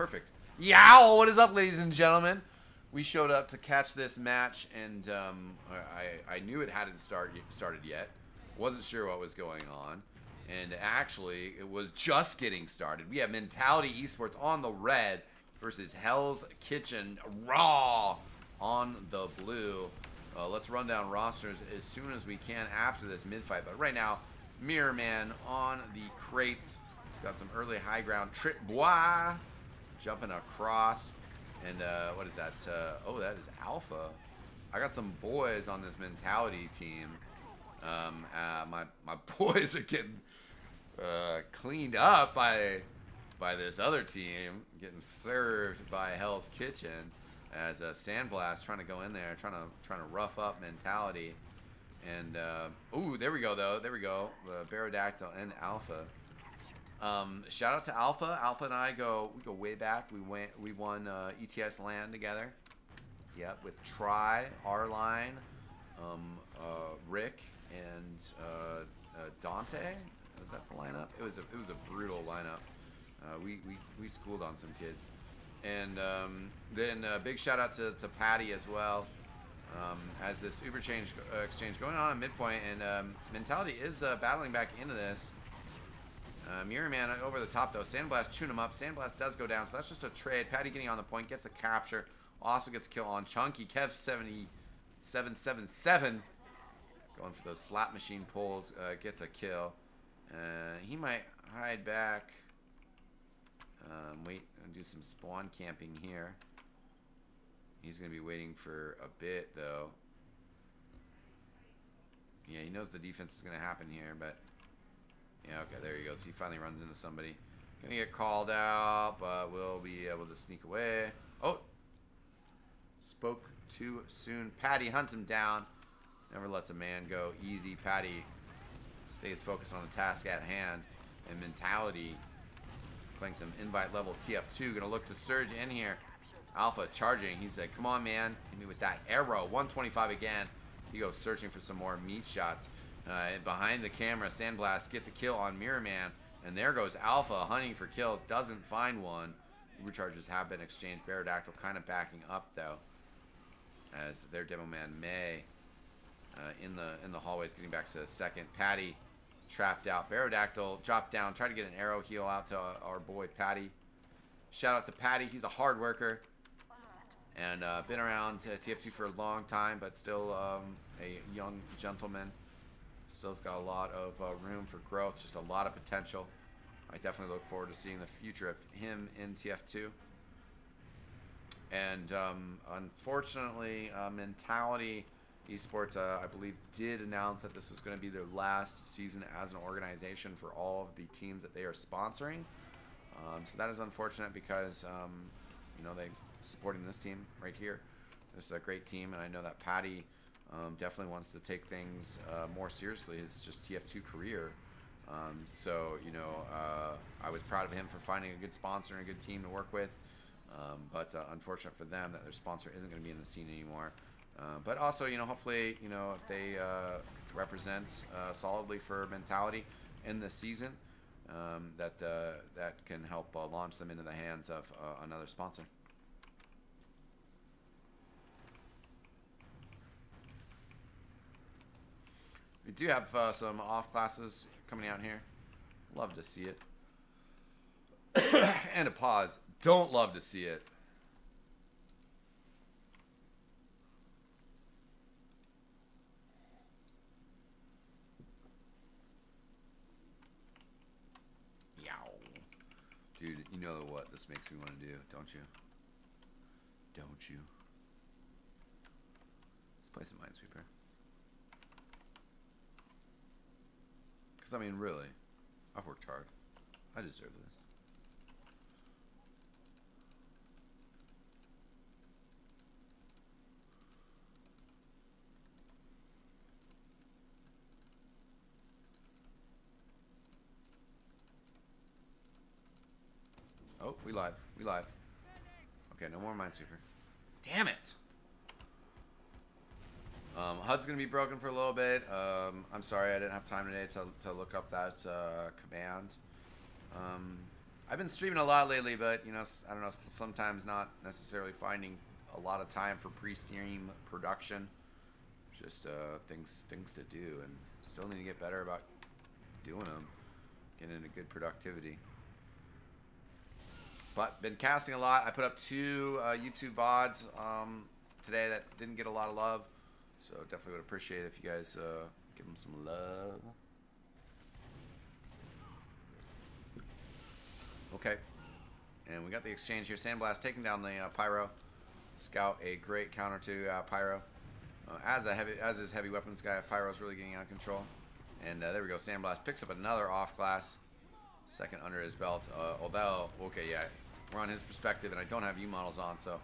perfect. Yow! What is up, ladies and gentlemen? We showed up to catch this match, and I knew it hadn't started yet. Wasn't sure what was going on. And actually, it was just getting started. We have Mentality Esports on the red versus Hell's Kitchen Raw on the blue. Let's run down rosters as soon as we can after this mid-fight. But right now, Mirror Man on the crates. He's got some early high ground. Trip Bois jumping across. And what is that? Oh, that is Alpha. I got some boys on this Mentality team. My boys are getting cleaned up by this other team, getting served by Hell's Kitchen as Sandblast trying to go in there, trying to rough up Mentality. And ooh, there we go though. There we go. Barodactyl and Alpha. Shout out to Alpha. Alpha and I go way back. We won ETS LAN together. Yep, with Try, R-Line, Rick, and Dante. Was that the lineup? It was a brutal lineup. We schooled on some kids. And then big shout out to Patty as well. As this Uber exchange going on at midpoint, and Mentality is battling back into this. Mirror Man over the top though. Sandblast chewing him up. Sandblast does go down, so that's just a trade. Patty getting on the point, gets a capture. Also gets a kill on Chunky. Kev 7777 going for those slap machine pulls. Gets a kill. He might hide back. Wait and do some spawn camping here. He's going to be waiting for a bit though. Yeah, he knows the defense is going to happen here, but yeah, okay, there he goes. He finally runs into somebody. Gonna get called out, but we'll be able to sneak away. Oh, spoke too soon. Patty hunts him down. Never lets a man go easy. Patty stays focused on the task at hand. And Mentality playing some invite level TF2. Gonna look to surge in here. Alpha charging. He's like, come on, man. Hit me with that arrow. 125 again. He goes searching for some more meat shots. Behind the camera, Sandblast gets a kill on Mirror Man. And there goes Alpha hunting for kills. Doesn't find one. Uber charges have been exchanged. Barodactyl kind of backing up, though. As their demo man May in the hallways getting back to the second. Patty trapped out. Barodactyl dropped down. Tried to get an arrow heal out to our boy Patty. Shout out to Patty. He's a hard worker. And been around TF2 for a long time, but still a young gentleman. Still's got a lot of room for growth, just a lot of potential. I definitely look forward to seeing the future of him in TF2. And unfortunately, Mentality Esports, I believe, did announce that this was going to be their last season as an organization for all of the teams that they are sponsoring. So that is unfortunate because, you know, they're supporting this team right here. This is a great team, and I know that Patty definitely wants to take things more seriously, his just TF2 career. So, you know, I was proud of him for finding a good sponsor and a good team to work with. But unfortunate for them that their sponsor isn't going to be in the scene anymore. But also, you know, hopefully, you know, if they represent solidly for Mentality in this season, that can help launch them into the hands of another sponsor. We do have some off classes coming out here. Love to see it. And a pause. Don't love to see it. Yow. Dude, you know what this makes me want to do, don't you? Don't you? Let's play some Minesweeper. I mean, really, I've worked hard. I deserve this. Oh, we live. We live. Okay, no more Minesweeper. Damn it! HUD's going to be broken for a little bit. I'm sorry I didn't have time today to look up that command. I've been streaming a lot lately, but you know, I don't know, sometimes not necessarily finding a lot of time for pre-stream production. Just things to do, and still need to get better about doing them, getting into good productivity. But been casting a lot. I put up 2 YouTube VODs today that didn't get a lot of love, so definitely would appreciate it if you guys give them some love. Okay, and we got the exchange here. Sandblast taking down the Pyro. Scout a great counter to Pyro. As is heavy weapons guy, Pyro's really getting out of control. And there we go. Sandblast picks up another off class. Second under his belt. Although, okay, yeah, we're on his perspective, and I don't have U models on, so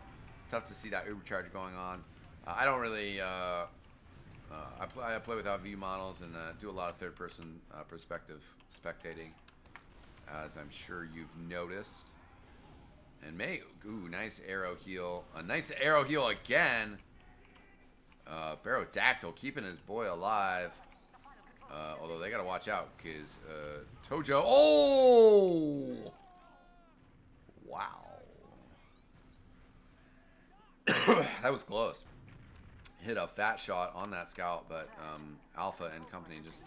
tough to see that Ubercharge going on. I don't really. I play without view models and do a lot of third-person perspective spectating, as I'm sure you've noticed. And ooh, nice arrow heal. A nice arrow heal again. Barodactyl keeping his boy alive. Although they gotta watch out because Tojo. Oh! Wow. That was close. Hit a fat shot on that scout, but Alpha and company just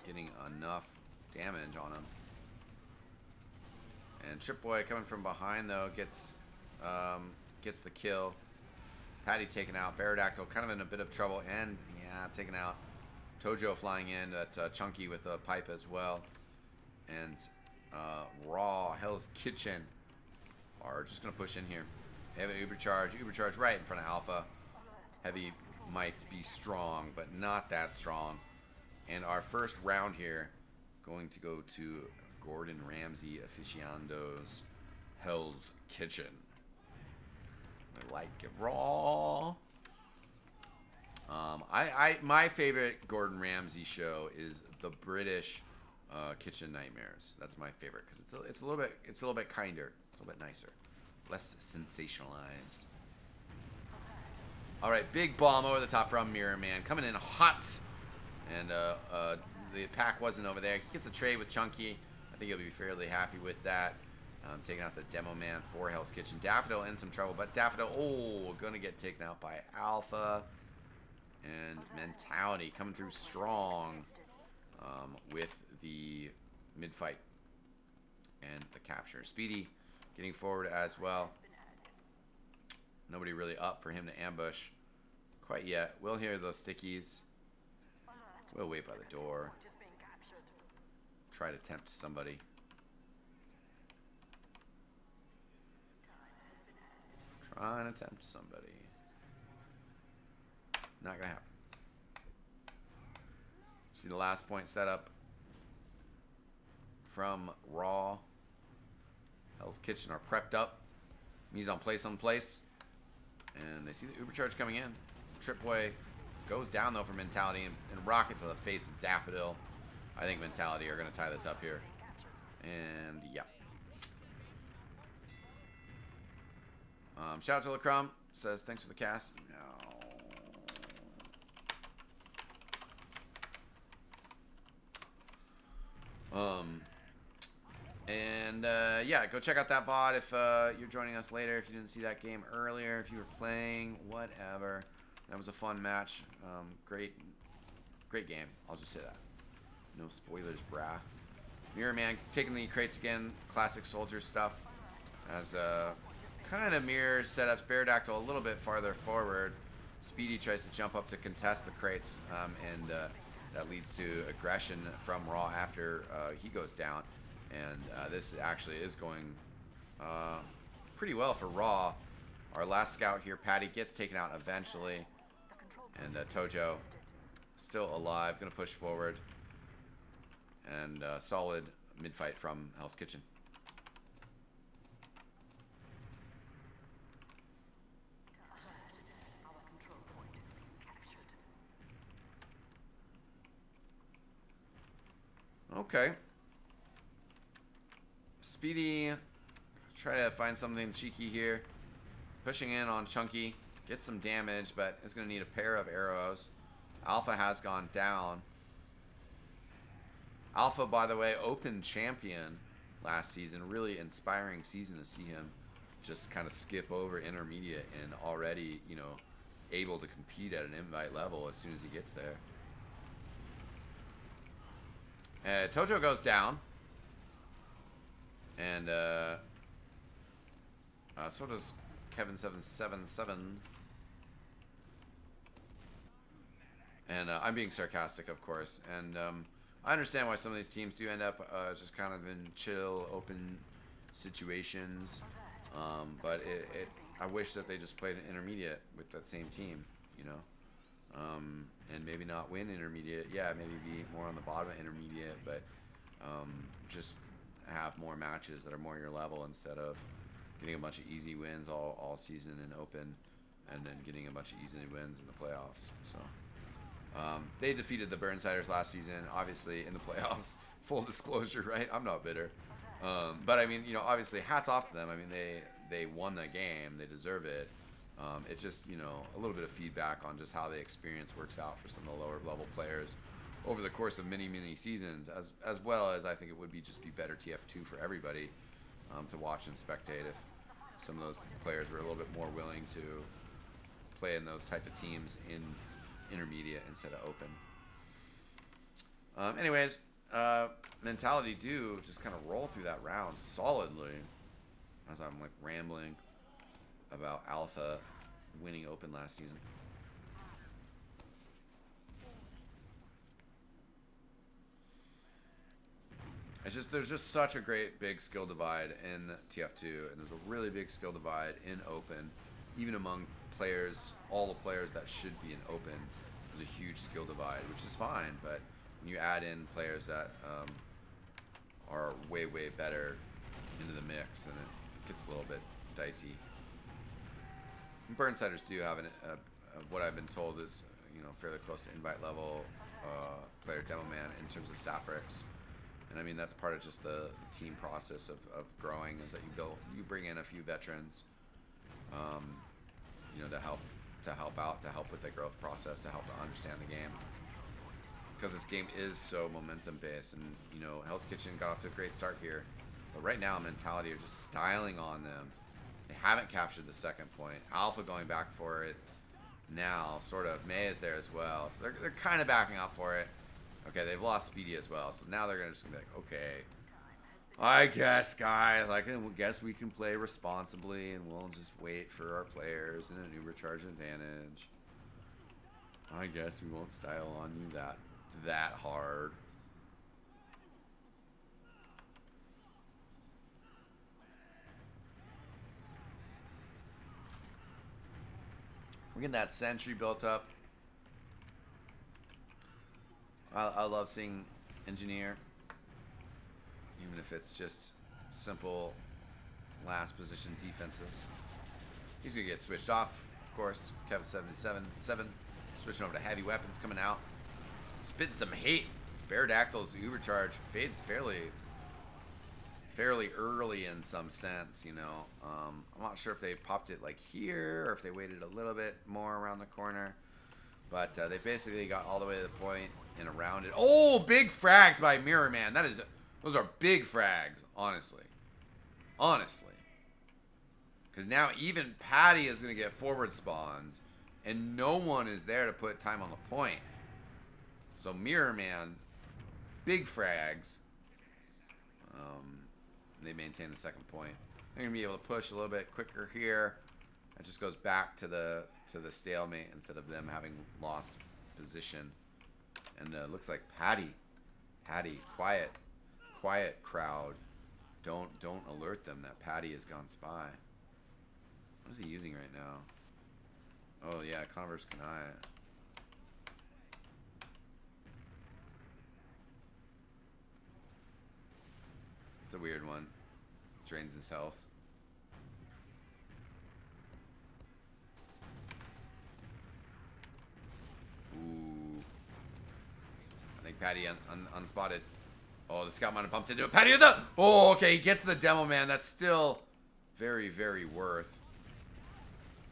getting enough damage on him. And Tripboy coming from behind though gets the kill. Patty taken out. Barodactyl kind of in a bit of trouble, and yeah, taken out. Tojo flying in at Chunky with a pipe as well. And Raw, Hell's Kitchen are just going to push in here. They have an Ubercharge right in front of Alpha. Heavy might be strong, but not that strong. And our first round here going to go to Gordon Ramsay Aficionados Hell's Kitchen. I like it raw. My favorite Gordon Ramsay show is the British Kitchen Nightmares. That's my favorite because it's a little bit kinder, it's a little bit nicer, less sensationalized. All right, big bomb over the top from Mirror Man, coming in hot, and the pack wasn't over there. He gets a trade with Chunky. I think he'll be fairly happy with that. Taking out the Demo Man for Hell's Kitchen. Daffodil in some trouble, but Daffodil, gonna get taken out by Alpha. And Mentality coming through strong with the mid-fight and the capture. Speedy getting forward as well. Nobody really up for him to ambush quite yet. We'll hear those stickies. We'll wait by the door. Try to tempt somebody. Trying to tempt somebody. Not gonna happen. See the last point set up from Raw. Hell's Kitchen are prepped up. Mise en place on place. And they see the Ubercharge coming in. Tripway goes down though for Mentality and rocket to the face of Daffodil. I think Mentality are gonna tie this up here. And yeah. Shout out to LaCrum. Says thanks for the cast. Yeah, go check out that VOD if you're joining us later, if you didn't see that game earlier, if you were playing, whatever. That was a fun match. Great game. I'll just say that. No spoilers, brah. Mirror Man taking the crates again. Classic soldier stuff. As kind of mirror setups. Barodactyl a little bit farther forward. Speedy tries to jump up to contest the crates, and that leads to aggression from Raw after he goes down. And this actually is going pretty well for Raw. Our last scout here, Patty, gets taken out eventually. And Tojo still alive, going to push forward. And solid mid-fight from Hell's Kitchen. Okay. Speedy, try to find something cheeky here. Pushing in on Chunky. Get some damage, but is going to need a pair of arrows. Alpha has gone down. Alpha, by the way, open champion last season. Really inspiring season to see him just kind of skip over intermediate and already, you know, able to compete at an invite level as soon as he gets there. Tojo goes down. And so does Kevin777. And I'm being sarcastic, of course. And I understand why some of these teams do end up just kind of in chill, open situations. But I wish that they just played an intermediate with that same team, you know. And maybe not win intermediate. Yeah, maybe be more on the bottom of intermediate, but just have more matches that are more your level instead of getting a bunch of easy wins all season in open and then getting a bunch of easy wins in the playoffs. So they defeated the Burnsiders last season, obviously, in the playoffs. Full disclosure, right? I'm not bitter. But I mean, you know, obviously hats off to them. I mean, they won the game. They deserve it. It's just, you know, a little bit of feedback on just how the experience works out for some of the lower level players over the course of many seasons, as well as I think it would be better TF2 for everybody to watch and spectate if some of those players were a little bit more willing to play in those type of teams in intermediate instead of open. Anyways, Mentality do just kind of roll through that round solidly as I'm like rambling about Alpha winning open last season. It's just, there's just such a great big skill divide in TF2, and there's a really big skill divide in open, even among players, all the players that should be in open. There's a huge skill divide, which is fine, but when you add in players that are way better into the mix, and it gets a little bit dicey. And Burnsiders do have what I've been told is, you know, fairly close to invite level player demo man in terms of Sapphirex. And I mean, that's part of just the team process of growing, is that you bring in a few veterans, you know, to help with the growth process, to help to understand the game. Because this game is so momentum based, and you know, Hell's Kitchen got off to a great start here, but right now Mentality are just styling on them. They haven't captured the second point. Alpha going back for it now, sort of. May is there as well, so they're kind of backing up for it. Okay, they've lost Speedy as well, so now they're just gonna be like, okay, I guess, guys, I guess we can play responsibly, and we'll just wait for our players in an overcharge advantage. I guess we won't style on you that hard. We're getting that sentry built up. I love seeing Engineer, even if it's just simple last position defenses. He's gonna get switched off, of course. Kevin777 switching over to heavy weapons coming out, spitting some hate. It's Beardactyl's overcharge fades fairly early in some sense, you know. I'm not sure if they popped it like here or if they waited a little bit more around the corner, but they basically got all the way to the point and around it. Oh, big frags by Mirror Man. Those are big frags, honestly. Because now even Patty is going to get forward spawns, and no one is there to put time on the point. So Mirror Man, big frags. They maintain the second point. They're going to be able to push a little bit quicker here. It just goes back to the stalemate instead of them having lost position. And looks like Patty, quiet crowd. Don't alert them that Patty has gone spy. What is he using right now? Oh yeah, Converse Kanai. It's a weird one. Drains his health. Ooh. I think Patty unspotted. Oh, the scout might have bumped into it. Patty with the... Oh, okay, he gets the demo man. That's still very worth.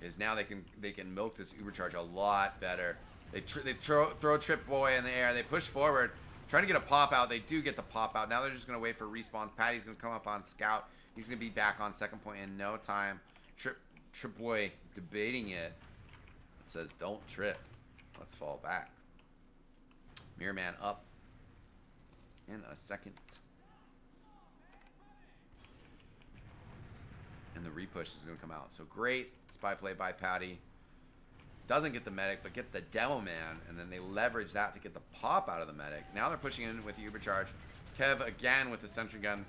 Is now they can milk this uber charge a lot better. They throw Trip Boy in the air. They push forward. Trying to get a pop out. They do get the pop out. Now they're just going to wait for respawn. Patty's going to come up on scout. He's going to be back on second point in no time. Trip Boy debating it. It says, don't trip. Let's fall back. Mirror Man up in a second. And the repush is going to come out. So great spy play by Patty. Doesn't get the medic, but gets the demo man. And then they leverage that to get the pop out of the medic. Now they're pushing in with the Uber charge. Kev again with the sentry gun.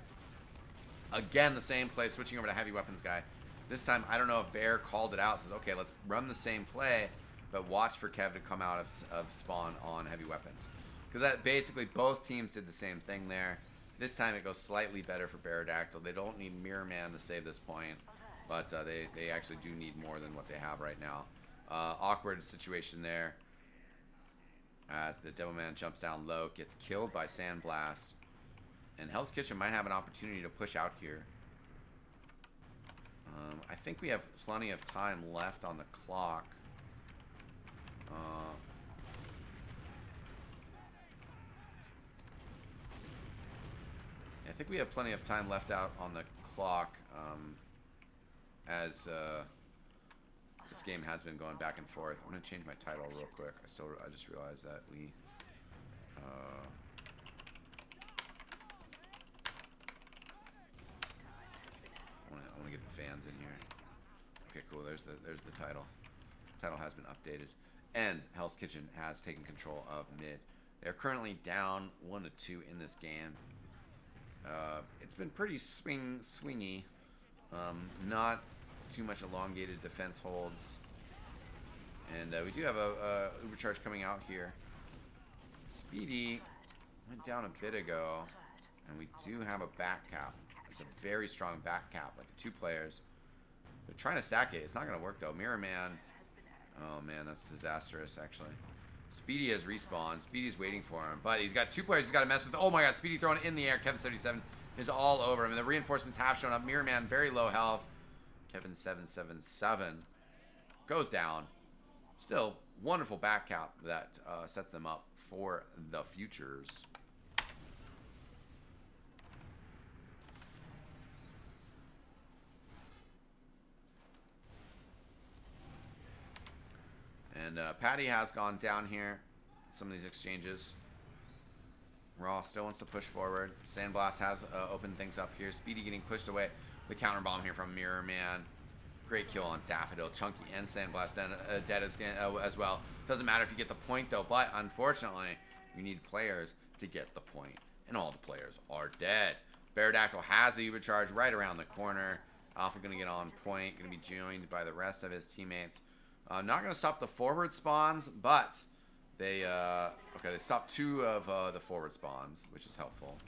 Again, the same play, switching over to heavy weapons guy. This time, I don't know if Bear called it out. Says, okay, let's run the same play, but watch for Kev to come out of spawn on heavy weapons. Because that basically both teams did the same thing there. This time it goes slightly better for Bearadactyl. They don't need Mirror Man to save this point, but they actually do need more than what they have right now. Awkward situation there as the Devil Man jumps down low, gets killed by Sandblast, and Hell's Kitchen might have an opportunity to push out here. I think we have plenty of time left on the clock. I think we have plenty of time left out on the clock as this game has been going back and forth. I'm going to change my title real quick. I just realized that we I want to get the fans in here. Okay, cool. There's the title. Title has been updated, and Hell's Kitchen has taken control of mid. They're currently down 1-2 in this game. It's been pretty swingy. Not too much elongated defense holds, and we do have a Uber charge coming out here. Speedy went down a bit ago, and we do have a back cap. It's a very strong back cap, like the two players. They're trying to stack it. It's not going to work, though. Mirror Man. Oh, man, that's disastrous, actually. Speedy has respawned. Speedy's waiting for him, but he's got two players he's got to mess with. Oh, my God. Speedy throwing it in the air. Kevin77 is all over him, and the reinforcements have shown up. Mirror Man, very low health. Kevin777 goes down. Still, wonderful back cap that sets them up for the futures. And Patty has gone down here. Some of these exchanges. Raw still wants to push forward. Sandblast has opened things up here. Speedy getting pushed away. The counter bomb here from Mirror Man. Great kill on Daffodil. Chunky and Sandblast dead as well. Doesn't matter if you get the point, though. But unfortunately, you need players to get the point. And all the players are dead. Bearadactyl has the Uber charge right around the corner. Alpha going to get on point. Going to be joined by the rest of his teammates. Not going to stop the forward spawns, but they okay, they stopped two of the forward spawns, which is helpful.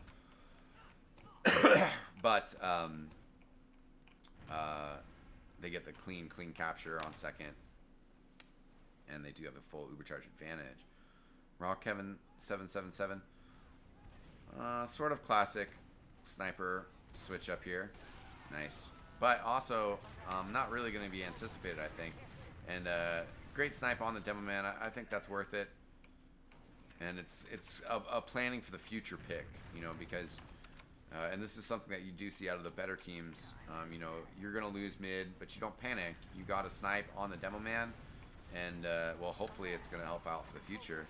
But they get the clean capture on second, and they do have a full Uber charge advantage. Raw Kevin777, sort of classic sniper switch up here, nice, but also not really going to be anticipated, I think. And great snipe on the demo man. I think that's worth it. And it's a planning for the future pick, you know, because and this is something that you do see out of the better teams. You know, you're gonna lose mid, but you don't panic. You got a snipe on the demo man, and well, hopefully it's gonna help out for the future.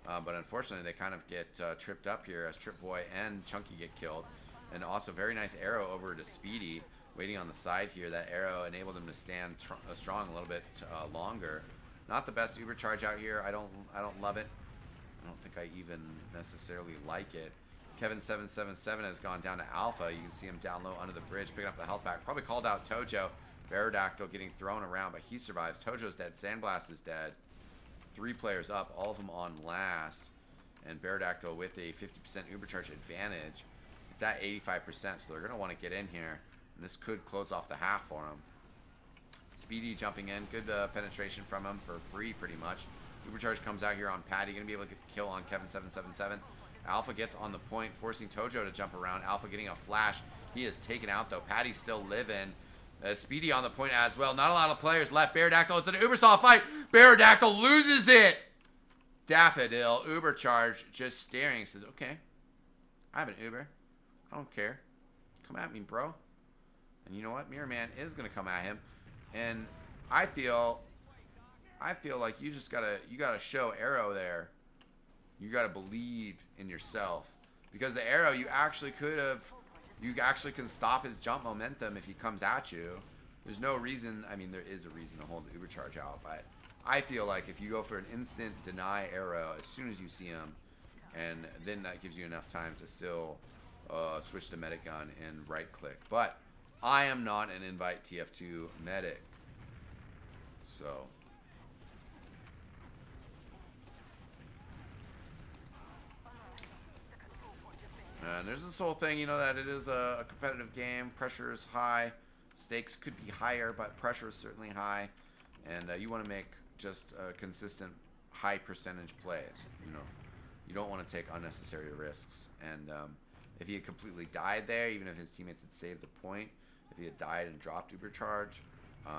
But unfortunately, they kind of get tripped up here as Trip Boy and Chunky get killed, and also very nice arrow over to Speedy. Waiting on the side here, that arrow enabled him to stand strong a little bit longer. Not the best Uber charge out here. I don't love it. I don't think I even necessarily like it. Kevin777 has gone down to Alpha. You can see him down low under the bridge, picking up the health pack. Probably called out Tojo. Bearadactyl getting thrown around, but he survives. Tojo's dead. Sandblast is dead. 3 players up, all of them on last. And Bearadactyl with a 50% Uber charge advantage. It's at 85%, so they're going to want to get in here. And this could close off the half for him. Speedy jumping in. Good penetration from him for free, pretty much. Uber charge comes out here on Patty. Going to be able to get the kill on Kevin777. Alpha gets on the point, forcing Tojo to jump around. Alpha getting a flash. He is taken out, though. Patty's still living. Speedy on the point as well. Not a lot of players left. Bearadactyl, it's an Ubersaw fight. Bearadactyl loses it. Daffodil, Uber charge, just staring. Says, okay, I have an Uber. I don't care. Come at me, bro. And you know what? Mirror Man is going to come at him. And I feel like you gotta show Arrow there. You gotta believe in yourself. Because the Arrow, you actually can stop his jump momentum if he comes at you. There's no reason, I mean, there is a reason to hold the Uber charge out, but I feel like if you go for an instant deny Arrow as soon as you see him, and then that gives you enough time to still switch to medic gun and right click. But I am not an Invite TF2 medic. So and there's this whole thing, you know, that it is a competitive game. Pressure is high. Stakes could be higher, but pressure is certainly high. And you want to make just consistent high percentage plays. You know, you don't want to take unnecessary risks. And if he had completely died there, even if his teammates had saved the point, if he had died and dropped Uber charge,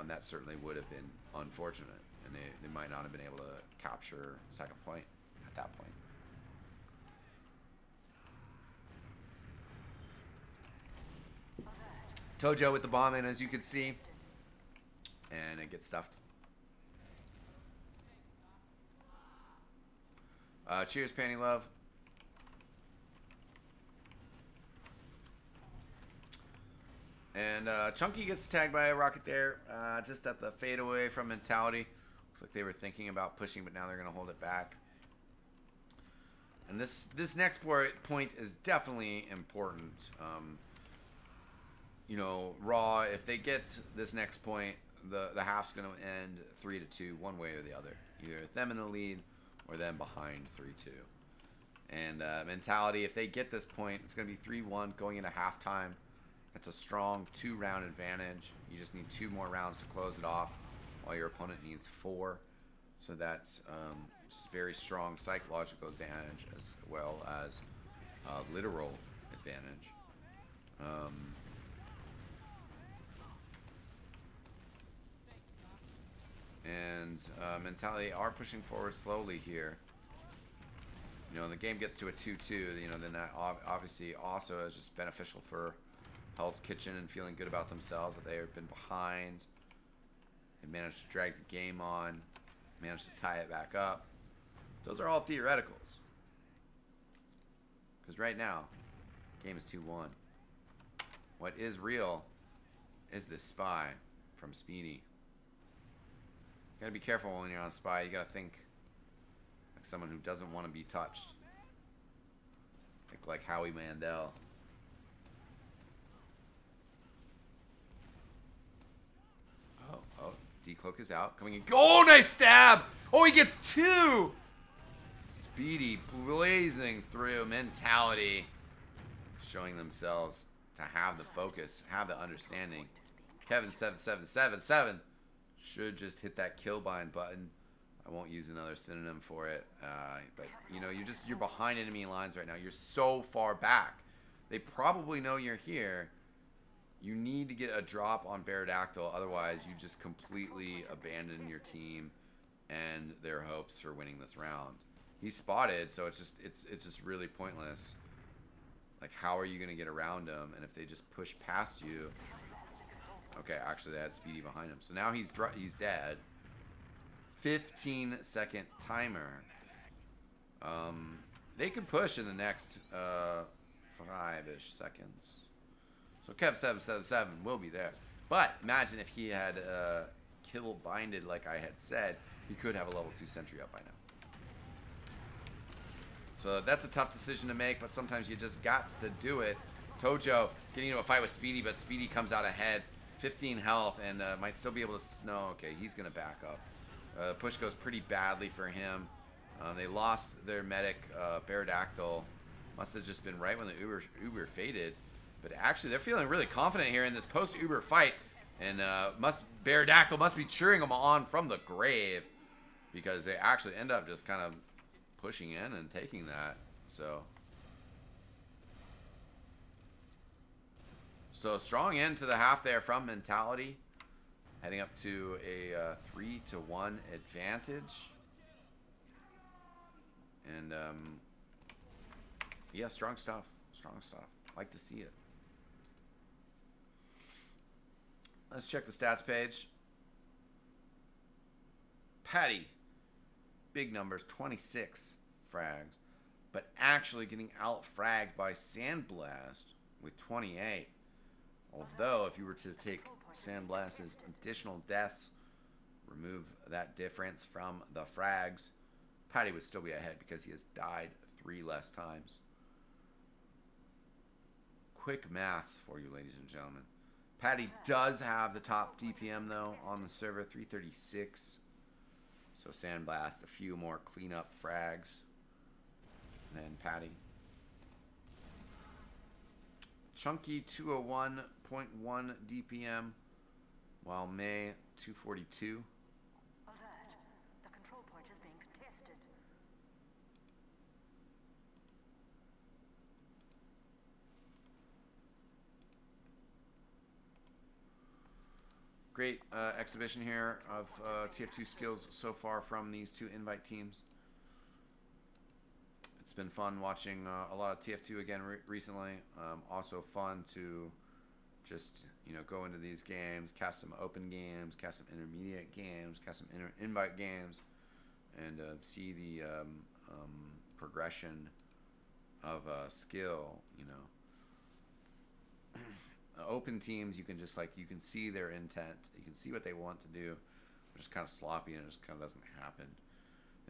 that certainly would have been unfortunate. And they might not have been able to capture second point at that point. Tojo with the bomb in, as you can see. And it gets stuffed. Cheers, Panty Love. And Chunky gets tagged by a rocket there. Just at the fadeaway from Mentality. Looks like they were thinking about pushing, but now they're going to hold it back. And this next point is definitely important. You know, Raw, if they get this next point, the half's going to end 3-2, one way or the other. Either them in the lead or them behind 3-2. And Mentality, if they get this point, it's going to be 3-1 going into halftime. That's a strong 2-round advantage. You just need 2 more rounds to close it off, while your opponent needs 4. So that's just very strong psychological advantage as well as literal advantage. And Mentality are pushing forward slowly here. You know, the game gets to a 2-2, you know, then that obviously also is just beneficial for Hell's Kitchen and feeling good about themselves that they have been behind. They managed to drag the game on, managed to tie it back up. Those are all theoreticals. Because right now, the game is 2-1. What is real is this spy from Speedy. You gotta be careful when you're on spy. You gotta think like someone who doesn't want to be touched. Think like Howie Mandel. Oh, D-Cloak is out. Coming in. Oh, nice stab! Oh, he gets 2! Speedy blazing through. Mentality showing themselves to have the focus, have the understanding. Kevin 7777 should just hit that kill bind button. I won't use another synonym for it, but you know, you're behind enemy lines right now. You're so far back. They probably know you're here. You need to get a drop on Beardactyl, otherwise you just completely abandon your team and their hopes for winning this round. He's spotted, so it's just really pointless. Like, how are you going to get around him? And if they just push past you, okay, actually they had Speedy behind him, so now he's dead. 15-second timer. They could push in the next 5-ish seconds. So Kev 777 will be there. But imagine if he had kill binded like I had said, he could have a level 2 sentry up by now. So that's a tough decision to make, but sometimes you just got to do it. Tojo getting into a fight with Speedy, but Speedy comes out ahead. 15 health and might still be able to... No, okay, he's going to back up. Push goes pretty badly for him. They lost their medic, Beardactyl. Must have just been right when the Uber faded. But actually, they're feeling really confident here in this post-Uber fight. And Beardactyl must be cheering them on from the grave. Because they actually end up just kind of pushing in and taking that. So strong end to the half there from Mentality. Heading up to a 3-1 advantage. And yeah, strong stuff. Strong stuff. Like to see it. Let's check the stats page. Patty, big numbers, 26 frags, but actually getting out-fragged by Sandblast with 28. Although, if you were to take Sandblast's additional deaths, remove that difference from the frags, Patty would still be ahead because he has died 3 less times. Quick maths for you, ladies and gentlemen. Patty does have the top DPM, though, on the server, 336. So Sandblast, a few more cleanup frags than Patty. Chunky, 201.1 DPM, while May, 242. Alert. The control point is being contested. Great exhibition here of TF2 skills so far from these two invite teams. It's been fun watching a lot of TF2 again recently. Also fun to just, you know, go into these games, cast some open games, cast some intermediate games, cast some invite games, and see the progression of skill, you know. Open teams, you can just you can see their intent, you can see what they want to do. They're just kind of sloppy and it just kind of doesn't happen.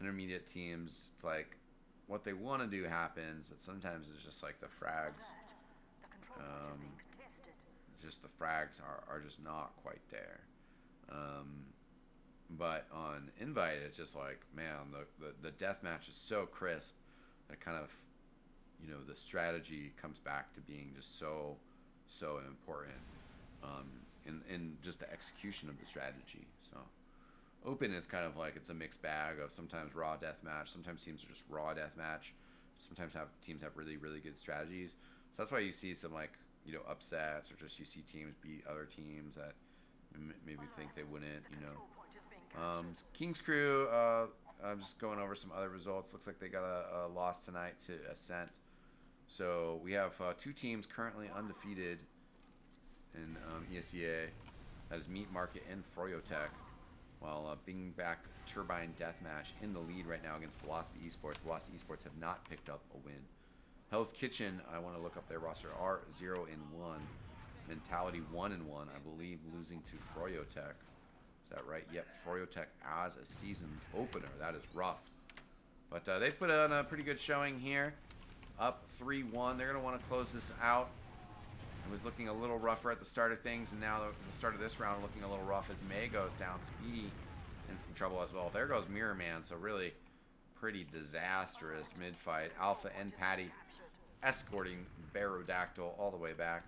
Intermediate teams, it's like what they want to do happens, but sometimes it's just like the frags. Just the frags are just not quite there. But on invite, it's just like, man, the deathmatch is so crisp that kind of, you know, the strategy comes back to being just so important in just the execution of the strategy. So open is kind of like, it's a mixed bag of sometimes raw deathmatch, sometimes teams are just raw deathmatch, sometimes teams have really good strategies. So that's why you see some, like, you know, upsets, or just you see teams beat other teams that maybe think they wouldn't, you know. King's Crew, I'm just going over some other results. Looks like they got a loss tonight to Ascent. So we have 2 teams currently undefeated in ESEA. That is Meat Market and Froyotech, while Bing Back Turbine Deathmatch in the lead right now against Velocity Esports. Velocity Esports have not picked up a win. Hell's Kitchen, I want to look up their roster, are 0-1. Mentality 1-1, I believe, losing to Froyotech. Is that right? Yep, Froyotech as a season opener. That is rough. But they put on a pretty good showing here. Up 3-1. They're going to want to close this out. It was looking a little rougher at the start of things, and now the start of this round looking a little rough as May goes down. Speedy in some trouble as well. There goes Mirror Man, so really pretty disastrous mid-fight. Alpha and Patty escorting Barodactyl all the way back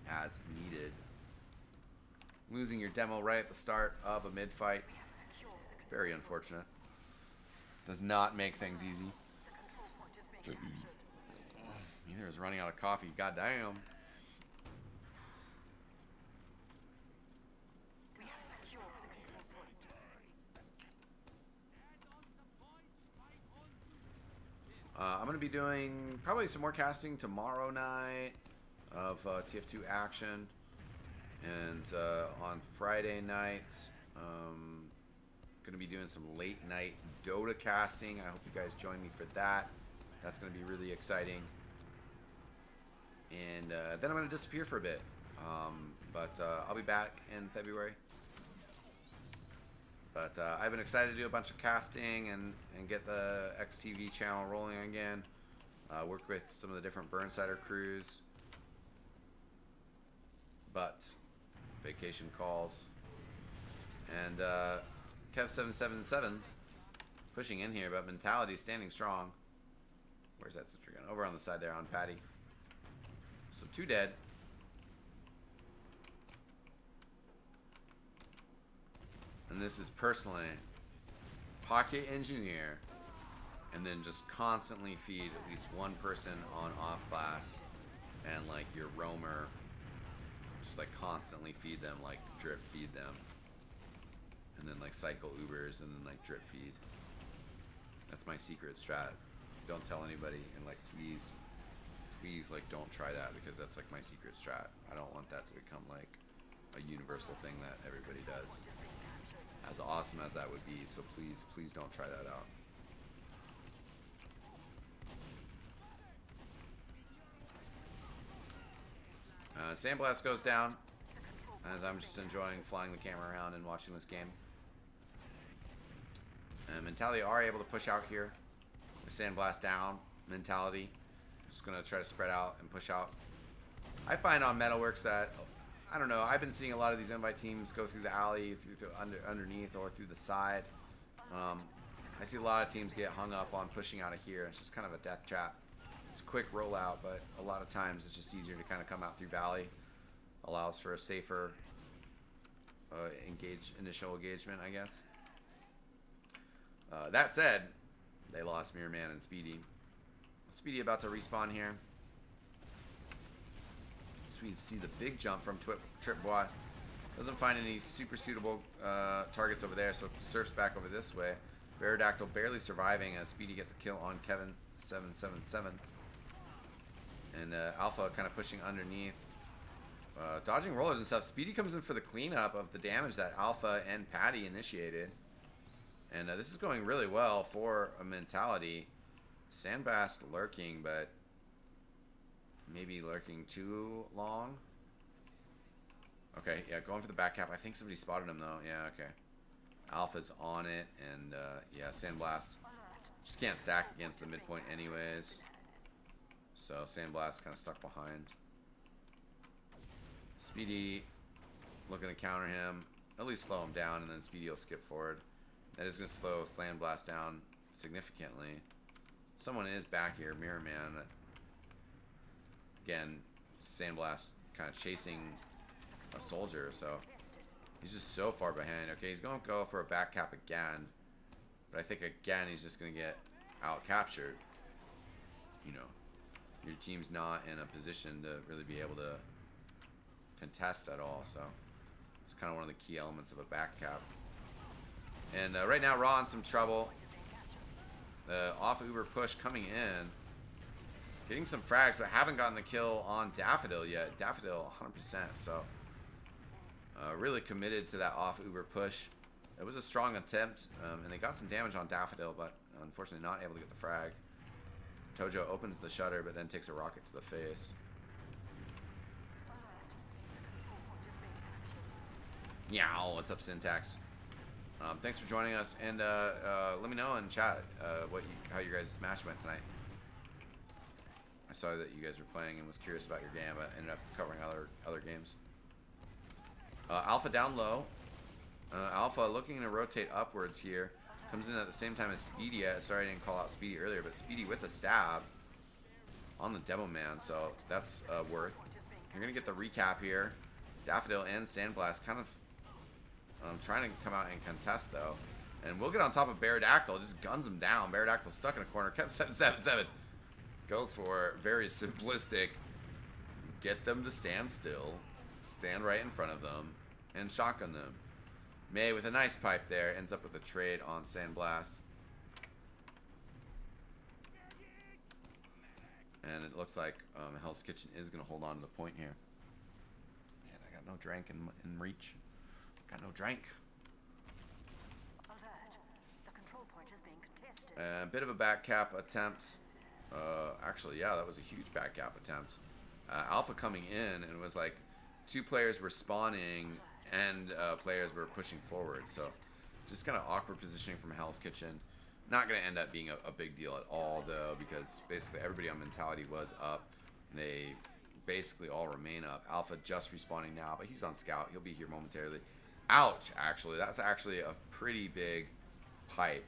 as needed. Losing your demo right at the start of a mid-fight. Very unfortunate. Does not make things easy. Neither is running out of coffee. Goddamn. I'm going to be doing probably some more casting tomorrow night of TF2 action. And on Friday night, going to be doing some late night Dota casting. I hope you guys join me for that. That's going to be really exciting. And then I'm going to disappear for a bit. But I'll be back in February. But I've been excited to do a bunch of casting and get the eXtv channel rolling again. Work with some of the different Burnsider crews. But vacation calls. And Kev777 pushing in here, but Mentality standing strong. Where's that Citrigan? Over on the side there on Patty. So 2 dead. And this is personally Pocket Engineer, and then just constantly feed at least one person on off class, and like your roamer, just like constantly feed them, like drip feed them, and then like cycle Ubers and then like drip feed. That's my secret strat. Don't tell anybody, and like please like don't try that, because that's like my secret strat. I don't want that to become like a universal thing that everybody does. As awesome as that would be, so please don't try that out. Sandblast goes down as I'm just enjoying flying the camera around and watching this game. Mentality are able to push out here. Sandblast down. Mentality just gonna try to spread out and push out. I find on Metalworks that, I don't know, I've been seeing a lot of these invite teams go through the alley, through underneath, or through the side. I see a lot of teams get hung up on pushing out of here. It's just kind of a death trap. It's a quick rollout, but a lot of times it's just easier to kind of come out through valley. Allows for a safer initial engagement, I guess. That said, they lost Mirror Man and Speedy. Speedy about to respawn here. So we see the big jump from Tripbois. Doesn't find any super suitable targets over there, so surfs back over this way. Baradactyl barely surviving as Speedy gets a kill on Kevin 777. And Alpha kind of pushing underneath. Dodging rollers and stuff. Speedy comes in for the cleanup of the damage that Alpha and Patty initiated. And this is going really well for a Mentality. Sandblast lurking, but maybe lurking too long. Okay, yeah, going for the back cap. I think somebody spotted him though. Yeah, okay. Alpha's on it, and yeah, Sandblast just can't stack against the midpoint anyways. So Sandblast kind of stuck behind. Speedy looking to counter him, at least slow him down, and then Speedy will skip forward. That is going to slow Sandblast down significantly. Someone is back here, Mirror Man. Again, Sandblast kind of chasing a soldier, so he's just so far behind. Okay, he's going to go for a back cap again, but I think again he's just going to get out captured. You know, your team's not in a position to really be able to contest at all, so it's kind of one of the key elements of a back cap. And right now, Raw in some trouble. The off Uber push coming in, getting some frags, but haven't gotten the kill on Daffodil yet. Daffodil 100%, so really committed to that off Uber push. It was a strong attempt, and they got some damage on Daffodil, but unfortunately not able to get the frag. Tojo opens the shutter, but then takes a rocket to the face. Yow, what's up, Syntax? Thanks for joining us, and let me know in chat how your guys' match went tonight. I saw that you guys were playing and was curious about your game, but ended up covering other games. Alpha down low. Alpha looking to rotate upwards here. Comes in at the same time as Speedy. Sorry I didn't call out Speedy earlier, but Speedy with a stab on the Demo Man, so that's worth. You're going to get the recap here. Daffodil and Sandblast kind of trying to come out and contest, though. And we'll get on top of Baradactyl. Just guns him down. Baradactyl stuck in a corner. Kept 777. Goes for very simplistic. Get them to stand still. Stand right in front of them. And shotgun them. May with a nice pipe there. Ends up with a trade on Sandblast. And it looks like Hell's Kitchen is going to hold on to the point here. Man, I got no drink in reach. Got no drink. Alert. The control point is being contested. A bit of a back cap attempt. Actually, yeah, that was a huge back cap attempt. Alpha coming in, and it was like two players were spawning and players were pushing forward. So just kind of awkward positioning from Hell's Kitchen. Not going to end up being a big deal at all, though, because basically everybody on Mentality was up. They basically all remain up. Alpha just respawning now, but he's on scout. He'll be here momentarily. Ouch, actually. That's actually a pretty big pipe.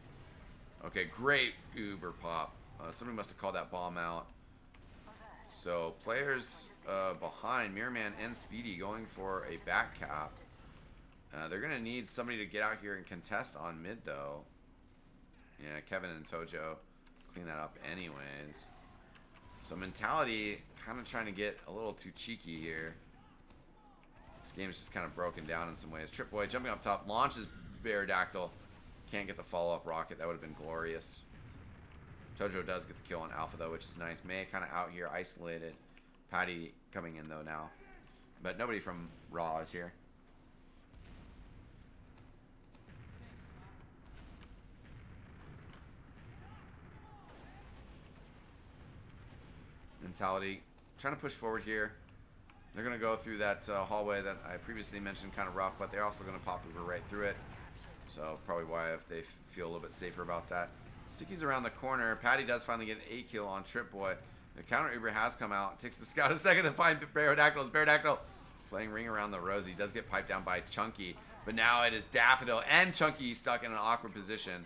Okay, great Uber pop. Somebody must have called that bomb out. So players behind, Mirror Man and Speedy going for a back cap. They're going to need somebody to get out here and contest on mid, though. Yeah, Kevin and Tojo clean that up anyways. So Mentality kind of trying to get a little too cheeky here. This game is just kind of broken down in some ways. Trip Boy jumping up top, launches Baradactyl. Can't get the follow-up rocket. That would have been glorious. Tojo does get the kill on Alpha, though, which is nice. May kind of out here, isolated. Patty coming in, though, now. But nobody from Raw is here. Mentality. Trying to push forward here. They're going to go through that hallway that I previously mentioned, kind of rough, but they're also going to pop over right through it. So probably why if they feel a little bit safer about that. Sticky's around the corner. Patty does finally get an 8 kill on Trip Boy. The counter Uber has come out. It takes the scout a second to find Barodactyl. Barodactyl playing ring around the rose. He does get piped down by Chunky. But now it is Daffodil and Chunky stuck in an awkward position.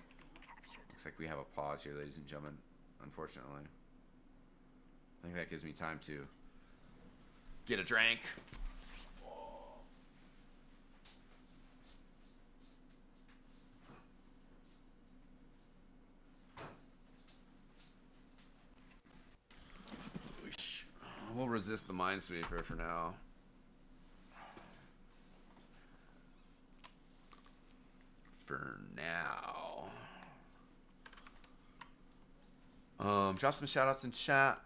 Looks like we have a pause here, ladies and gentlemen. Unfortunately. I think that gives me time to get a drink. We'll resist the Minesweeper for now. Drop some shoutouts in chat.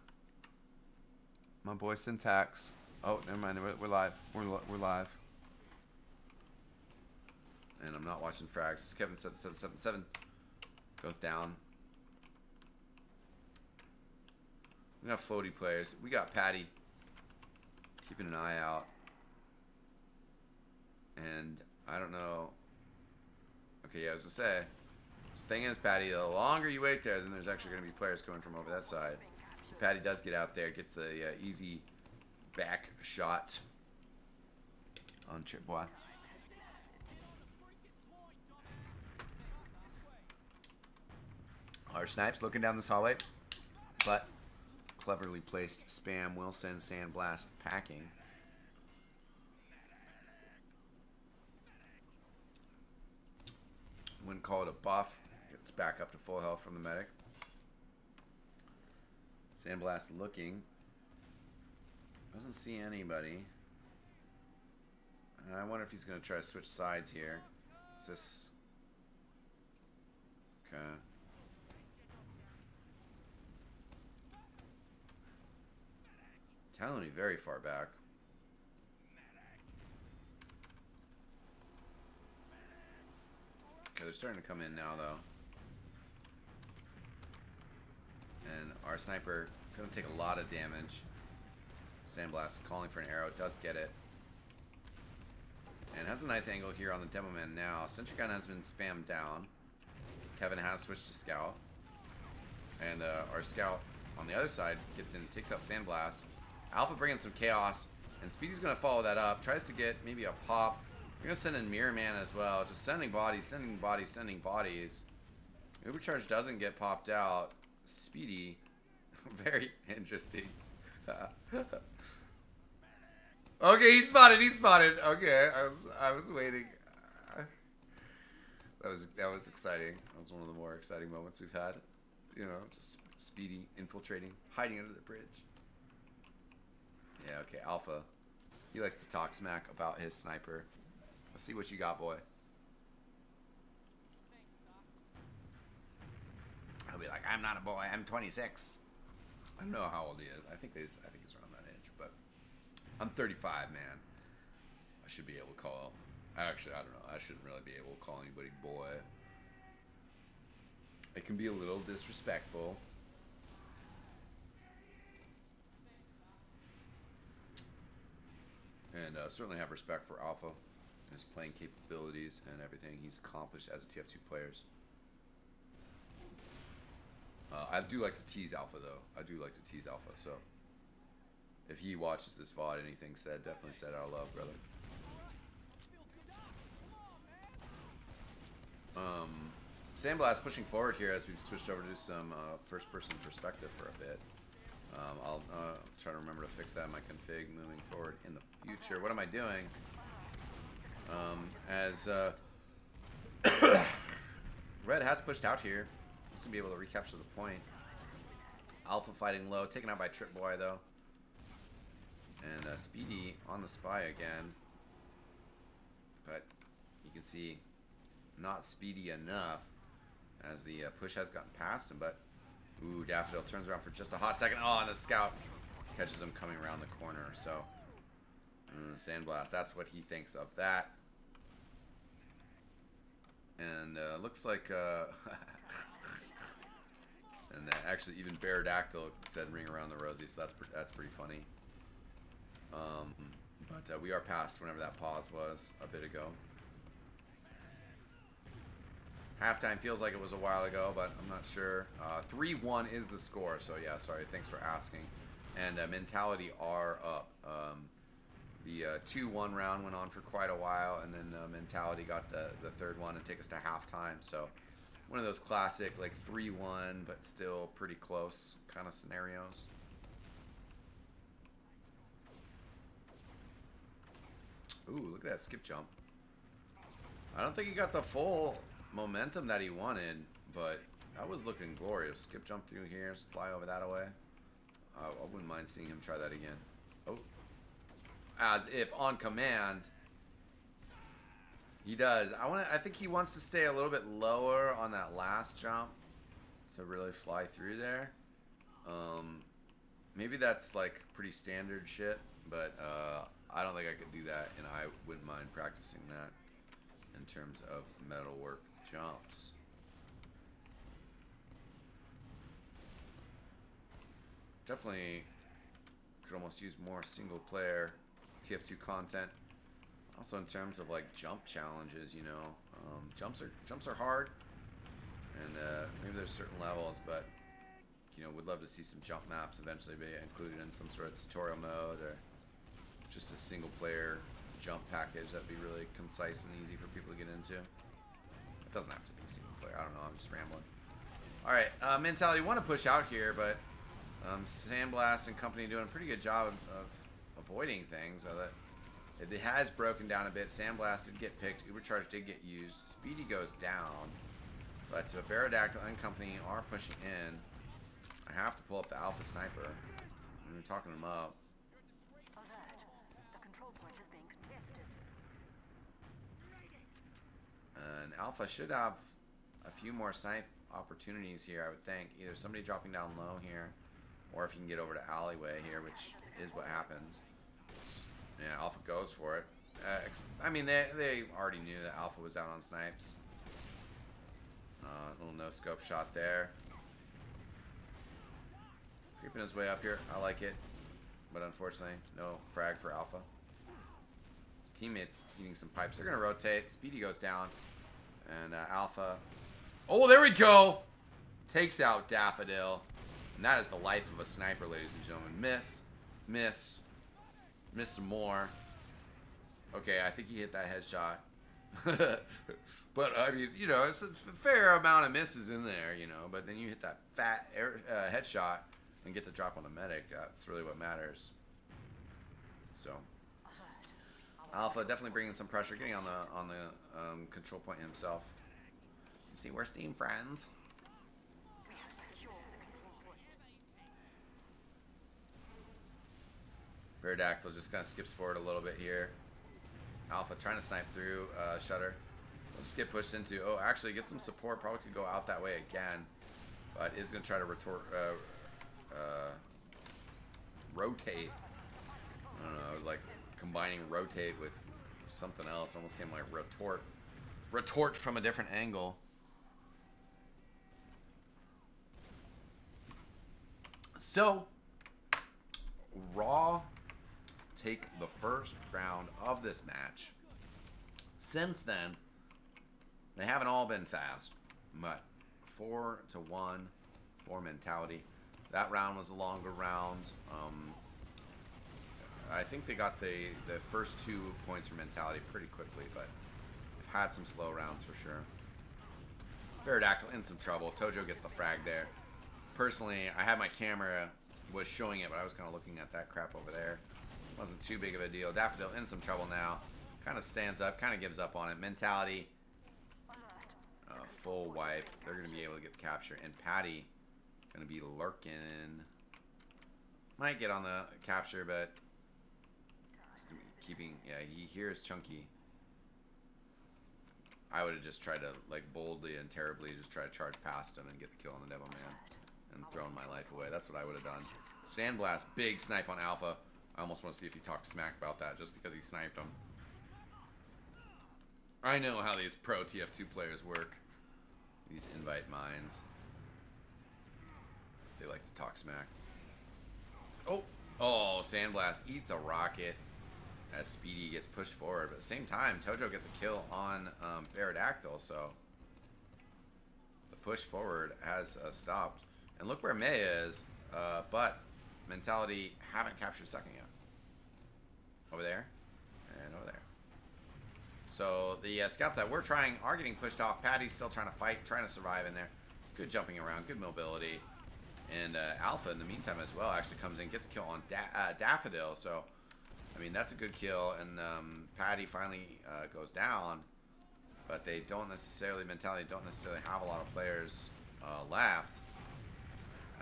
My boy Syntax. Oh, never mind. We're live. We're live. And I'm not watching frags. It's Kevin7777 goes down. We got floaty players. We got Patty keeping an eye out. And I don't know. Okay, yeah, I was gonna say, this thing is, Patty, the longer you wait there, then there's actually gonna be players coming from over that side. Patty does get out there, gets the easy back shot on Trip Boy. Our Snipes looking down this hallway, but cleverly placed spam will send Sandblast packing. Wouldn't call it a buff. Gets back up to full health from the medic. Sandblast looking. Doesn't see anybody. I wonder if he's going to try to switch sides here. Is this... Okay. Talony very far back. Okay, they're starting to come in now, though. And our sniper going to take a lot of damage. Sandblast calling for an arrow. Does get it. And has a nice angle here on the demo man now. Sentry gun has been spammed down. Kevin has switched to scout. And our scout on the other side gets in, takes out Sandblast. Alpha bringing some chaos. And Speedy's going to follow that up. Tries to get maybe a pop. We're going to send in Mirror Man as well. Just sending bodies, sending bodies, sending bodies. Ubercharge doesn't get popped out. Speedy. Very interesting. Okay, he spotted. He spotted. Okay, I was waiting. That was exciting. That was one of the more exciting moments we've had. You know, just Speedy infiltrating, hiding under the bridge. Yeah. Okay, Alpha. He likes to talk smack about his sniper. Let's see what you got, boy. He'll be like, "I'm not a boy. I'm 26." I don't know how old he is. I think he's around that age, but I'm 35, man. I should be able to call. Actually, I don't know. I shouldn't really be able to call anybody boy. It can be a little disrespectful. And certainly have respect for Alpha and his playing capabilities and everything he's accomplished as a TF2 players. I do like to tease Alpha, though. I do like to tease Alpha, so if he watches this VOD, anything said, definitely said out of love, brother. Sandblast pushing forward here as we've switched over to some first-person perspective for a bit. I'll try to remember to fix that in my config moving forward in the future. What am I doing? Red has pushed out here. He's going to be able to recapture the point. Alpha fighting low. Taken out by Trip Boy, though. And Speedy on the spy again. But you can see not speedy enough as the push has gotten past him. But Ooh, Daffodil turns around for just a hot second. Oh, and the scout catches him coming around the corner. So, Sandblast, that's what he thinks of that. And looks like, and actually even Bearadactyl said ring around the rosy, so that's pretty funny. But we are past whenever that pause was a bit ago. Halftime feels like it was a while ago, but I'm not sure. 3-1 is the score, so yeah, sorry, thanks for asking. And Mentality are up. The 2-1 round went on for quite a while, and then Mentality got the third one and take us to halftime. So one of those classic, like 3-1, but still pretty close kind of scenarios. Ooh, look at that skip jump. I don't think he got the full momentum that he wanted, but that was looking glorious. Skip jump through here, fly over that away. I wouldn't mind seeing him try that again. Oh, as if on command. He does. I think he wants to stay a little bit lower on that last jump to really fly through there. Maybe that's like pretty standard shit, but I don't think I could do that, and I wouldn't mind practicing that in terms of metalwork jumps. Definitely could almost use more single player TF2 content. Also in terms of like jump challenges, you know, jumps are hard, and maybe there's certain levels, but you know, would love to see some jump maps eventually be included in some sort of tutorial mode, or just a single player jump package that'd be really concise and easy for people to get into. It doesn't have to be single player. I don't know. I'm just rambling. All right, Mentality want to push out here, but Sandblast and company doing a pretty good job of avoiding things. It has broken down a bit. Sandblast did get picked. Ubercharge did get used. Speedy goes down, but Bearadactyl and company are pushing in. I have to pull up the Alpha Sniper. I'm talking him up. And Alpha should have a few more snipe opportunities here, I would think. Either somebody dropping down low here, or if you can get over to alleyway here, which is what happens. Yeah, Alpha goes for it. I mean, they already knew that Alpha was out on snipes. Little no-scope shot there. Creeping his way up here. I like it. But unfortunately, no frag for Alpha. His teammates eating some pipes. They're going to rotate. Speedy goes down. And Alpha... Oh, there we go! Takes out Daffodil. And that is the life of a sniper, ladies and gentlemen. Miss. Miss. Miss some more. Okay, I think he hit that headshot. But, I mean, you know, it's a fair amount of misses in there, you know. But then you hit that fat headshot and get the drop on the medic. That's really what matters. So, Alpha definitely bringing some pressure, getting on the control point himself. You see, we're Steam friends. Bearadactyl just kind of skips forward a little bit here. Alpha trying to snipe through Shutter. We'll just get pushed into. Oh, actually, get some support. Probably could go out that way again, but is going to try to rotate. I don't know. It was like combining rotate with something else. Almost came like retort from a different angle. So, Raw take the first round of this match. Since then, they haven't all been fast, but 4-1 for Mentality. That round was a longer round. I think they got the first 2 points for Mentality pretty quickly, but they've had some slow rounds for sure. Bearadactyl in some trouble. Tojo gets the frag there. Personally, I had my camera was showing it, but I was kind of looking at that crap over there. Wasn't too big of a deal. Daffodil in some trouble now. Kind of stands up, kind of gives up on it. Mentality, full wipe. They're going to be able to get the capture. And Patty going to be lurking. Might get on the capture, but he's gonna be keeping. Yeah, he hears Chunky. I would have just tried to, like, boldly and terribly just try to charge past him and get the kill on the Devil Man. and thrown my life away. That's what I would have done. Sandblast, big snipe on Alpha. I almost want to see if he talks smack about that just because he sniped him. I know how these pro TF2 players work. These invite mines. They like to talk smack. Oh, Sandblast eats a rocket as Speedy gets pushed forward. But at the same time, Tojo gets a kill on Pterodactyl, so the push forward has stopped. And look where May is, but Mentality haven't captured second yet. Over there, and over there. So the scouts that we're trying are getting pushed off. Patty's still trying to fight, trying to survive in there. Good jumping around, good mobility. And Alpha, in the meantime, as well, actually comes in, gets a kill on Daffodil. So, I mean, that's a good kill. And Patty finally goes down. But they don't necessarily, Mentality don't necessarily have a lot of players left.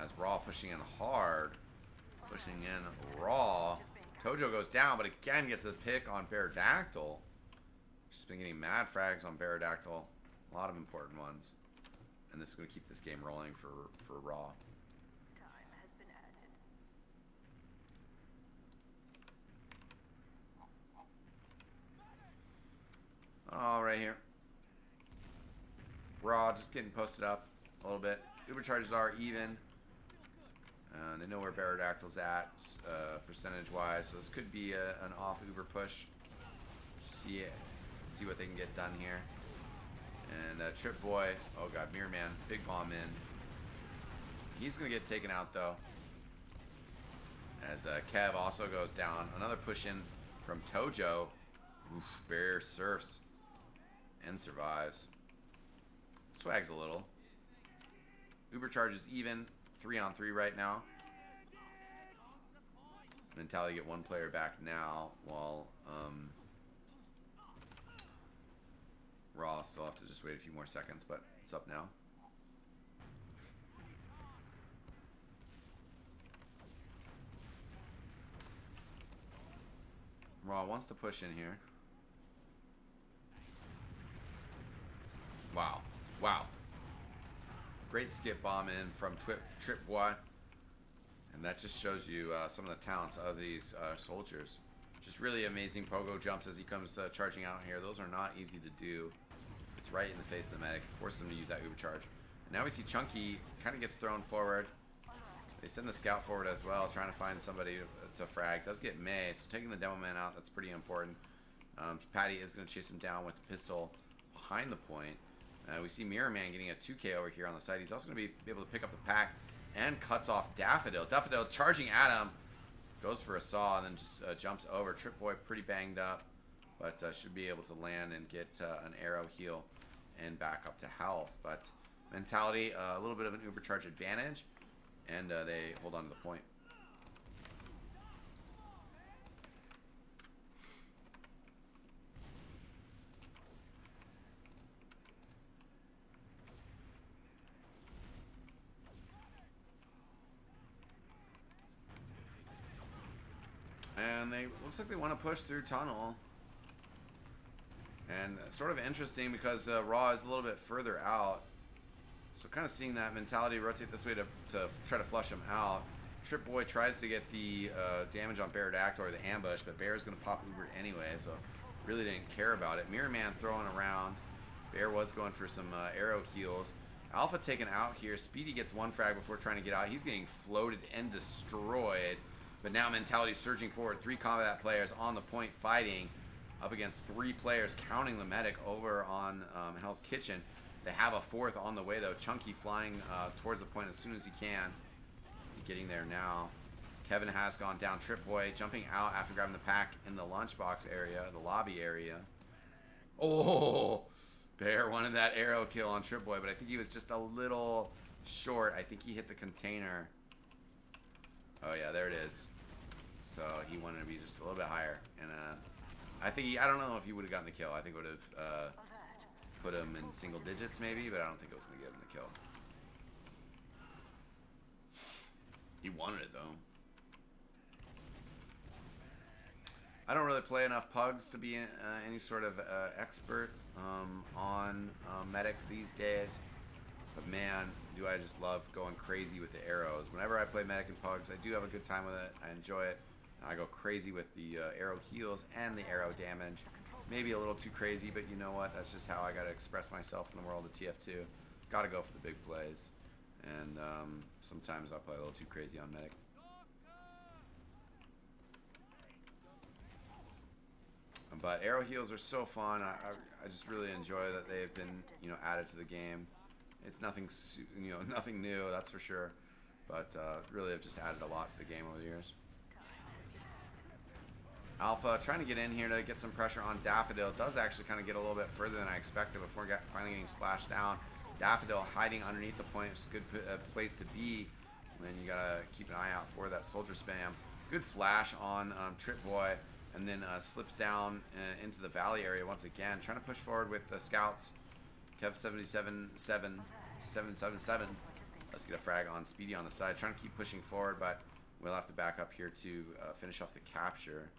As Raw pushing in hard. Pushing in Raw. Tojo goes down, but again gets a pick on Pterodactyl. Just been getting mad frags on Pterodactyl. A lot of important ones. And this is going to keep this game rolling for Raw. Time has been added. Oh, right here. Raw just getting posted up a little bit. Uber charges are even. They know where Pterodactyl's at, percentage-wise. So this could be an off Uber push. See what they can get done here. And Trip Boy, oh god, Mirror Man, big bomb in. He's gonna get taken out though. As Kev also goes down. Another push in from Tojo. Oof, Bear surfs and survives. Swags a little. Uber charges even. 3-on-3 right now. Mentality get one player back now, while Raw still have to just wait a few more seconds, but it's up now. Raw wants to push in here. Wow. Wow. Great skip bomb in from Trip Boy. And that just shows you some of the talents of these soldiers. Just really amazing pogo jumps as he comes charging out here. Those are not easy to do. It's right in the face of the medic. Forces him to use that Uber charge. And now we see Chunky kind of gets thrown forward. They send the scout forward as well, trying to find somebody to frag. Does get May, so taking the demo man out, that's pretty important. Patty is going to chase him down with the pistol behind the point. We see Mirror Man getting a 2K over here on the side. He's also going to be able to pick up the pack and cuts off Daffodil. Daffodil charging at him. Goes for a saw and then just jumps over. Trip Boy pretty banged up, but should be able to land and get an arrow heal and back up to health. But Mentality, a little bit of an Uber charge advantage, and they hold on to the point. And they looks like they want to push through tunnel. And sort of interesting because Raw is a little bit further out. So kind of seeing that Mentality rotate this way to try to flush him out. Trip Boy tries to get the damage on Pterodactyl or the ambush, but Bear is going to pop Uber anyway, so really didn't care about it. Mirror Man throwing around. Bear was going for some arrow heals. Alpha taken out here. Speedy gets one frag before trying to get out. He's getting floated and destroyed. But now Mentality surging forward. 3 combat players on the point fighting up against 3 players, counting the medic over on Hell's Kitchen. They have a 4th on the way, though. Chunky flying towards the point as soon as he can. Getting there now. Kevin has gone down. Trip Boy jumping out after grabbing the pack in the lunchbox area, the lobby area. Oh! Bear wanted that arrow kill on Trip Boy, but I think he was just a little short. I think he hit the container. Oh yeah, there it is. So he wanted to be just a little bit higher, and I think I don't know if he would have gotten the kill. I think it would have put him in single digits maybe, but I don't think it was going to get him the kill. He wanted it though. I don't really play enough pugs to be any sort of expert on medic these days, But man, do I just love going crazy with the arrows. Whenever I play Medic and Pugs, I do have a good time with it. I enjoy it. I go crazy with the arrow heals and the arrow damage. Maybe a little too crazy, but you know what? That's just how I got to express myself in the world of TF2. Got to go for the big plays. And sometimes I'll play a little too crazy on Medic. But arrow heals are so fun. I just really enjoy that they've been, you know, added to the game. It's nothing, you know, nothing new, that's for sure. But really have just added a lot to the game over the years. Alpha trying to get in here to get some pressure on Daffodil. Does actually kind of get a little bit further than I expected before finally getting splashed down. Daffodil hiding underneath the point. It's a good place to be. And then you gotta keep an eye out for that soldier spam. Good flash on Trip Boy, and then slips down into the valley area once again. Trying to push forward with the scouts. Kev 777. Let's get a frag on Speedy on the side. Trying to keep pushing forward, but we'll have to back up here to finish off the capture.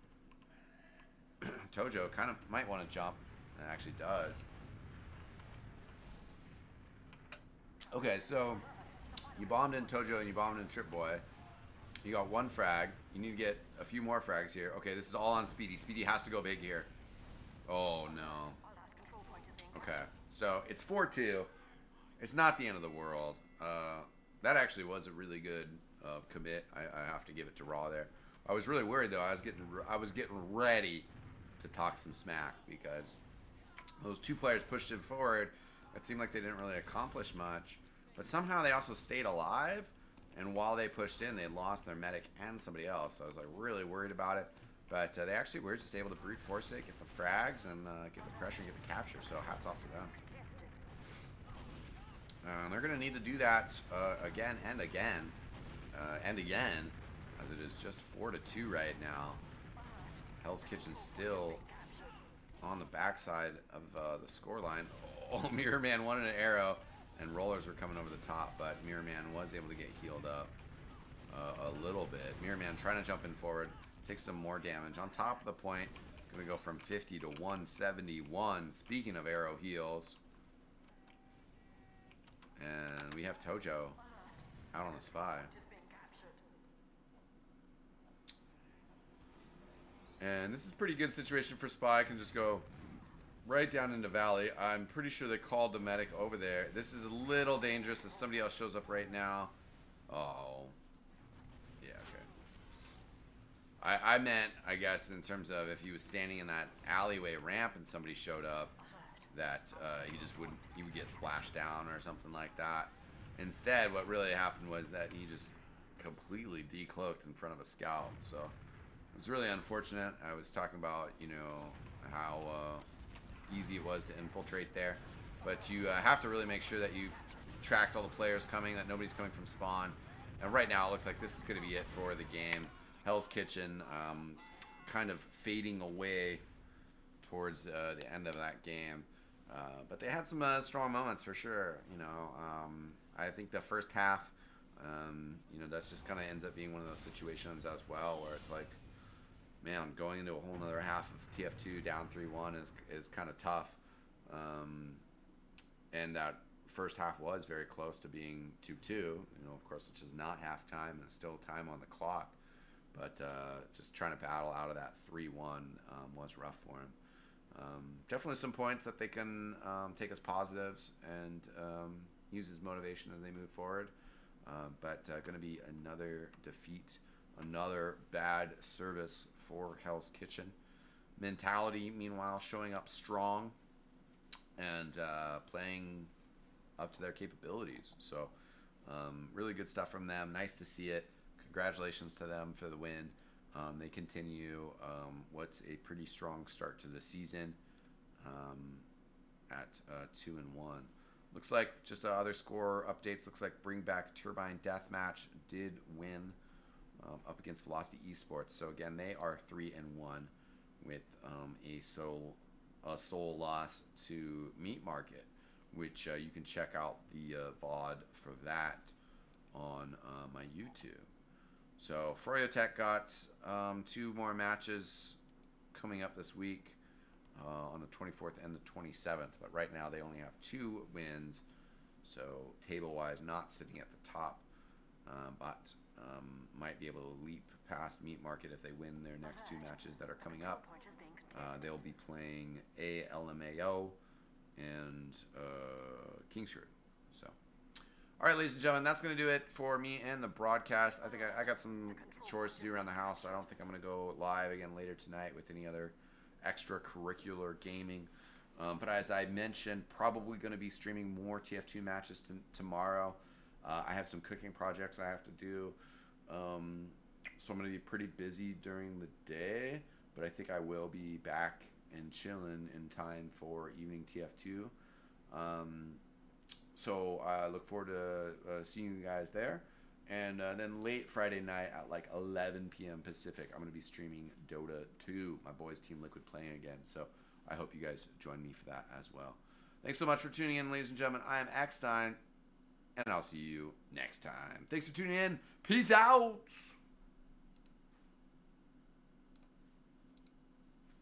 Tojo kind of might want to jump, and it actually does. Okay, so you bombed in Tojo and you bombed in Trip Boy. You got one frag. You need to get a few more frags here. Okay, this is all on Speedy. Speedy has to go big here. Oh no. Okay, so it's 4-2. It's not the end of the world. That actually was a really good commit. I have to give it to Raw there. I was really worried though. I was getting ready to talk some smack because those two players pushed it forward. It seemed like they didn't really accomplish much, but somehow they also stayed alive. And while they pushed in, they lost their medic and somebody else. So I was like really worried about it. But they actually were just able to brute force it, get the frags, and get the pressure, get the capture. So hats off to them. They're going to need to do that again and again and again, as it is just 4-2 right now. Hell's Kitchen still on the backside of the scoreline. Oh, Mirror Man wanted an arrow, and rollers were coming over the top, but Mirror Man was able to get healed up a little bit. Mirror Man trying to jump in forward, takes some more damage. On top of the point, going to go from 50 to 171. Speaking of arrow heals. And we have Tojo out on the spy. And this is a pretty good situation for Spy. Can just go right down into Valley. I'm pretty sure they called the medic over there. This is a little dangerous as somebody else shows up right now. Oh. Yeah, okay. I meant, I guess, in terms of if he was standing in that alleyway ramp and somebody showed up, that he would get splashed down or something like that. Instead, what really happened was that he just completely decloaked in front of a scout. So it's really unfortunate. I was talking about, you know, how easy it was to infiltrate there, but you have to really make sure that you've tracked all the players coming, that nobody's coming from spawn. And right now it looks like this is going to be it for the game. Hell's Kitchen kind of fading away towards the end of that game, but they had some strong moments for sure. You know, I think the first half, you know, that's just kind of ends up being one of those situations as well where it's like, man, going into a whole nother half of TF2 down 3-1 is kind of tough. And that first half was very close to being 2-2, you know, of course, which is not halftime and still time on the clock. But just trying to battle out of that 3-1 was rough for him. Definitely some points that they can take as positives and use as motivation as they move forward. But going to be another defeat, another bad service for Hell's Kitchen. Mentality, meanwhile, showing up strong and playing up to their capabilities. So really good stuff from them. Nice to see it. Congratulations to them for the win. They continue what's a pretty strong start to the season at 2-1. Looks like just other score updates. Looks like Bring Back Turbine Deathmatch did win up against Velocity Esports. So again, they are 3-1 with a sole loss to Meat Market, which you can check out the VOD for that on my YouTube. So Froyotech got 2 more matches coming up this week on the 24th and the 27th. But right now they only have 2 wins So table-wise, not sitting at the top, but might be able to leap past Meat Market if they win their next 2 matches that are coming up. They'll be playing LMAO and Kingsford. So, all right, ladies and gentlemen, that's going to do it for me and the broadcast. I think I got some chores to do around the house, so I don't think I'm going to go live again later tonight with any other extracurricular gaming. But as I mentioned, probably going to be streaming more TF2 matches tomorrow. I have some cooking projects I have to do. So I'm going to be pretty busy during the day, but I think I will be back and chilling in time for evening TF2. So I look forward to seeing you guys there. And then late Friday night at like 11 p.m. Pacific, I'm going to be streaming Dota 2, my boys Team Liquid playing again. So I hope you guys join me for that as well. Thanks so much for tuning in, ladies and gentlemen. I am Eckstein, and I'll see you next time. Thanks for tuning in. Peace out.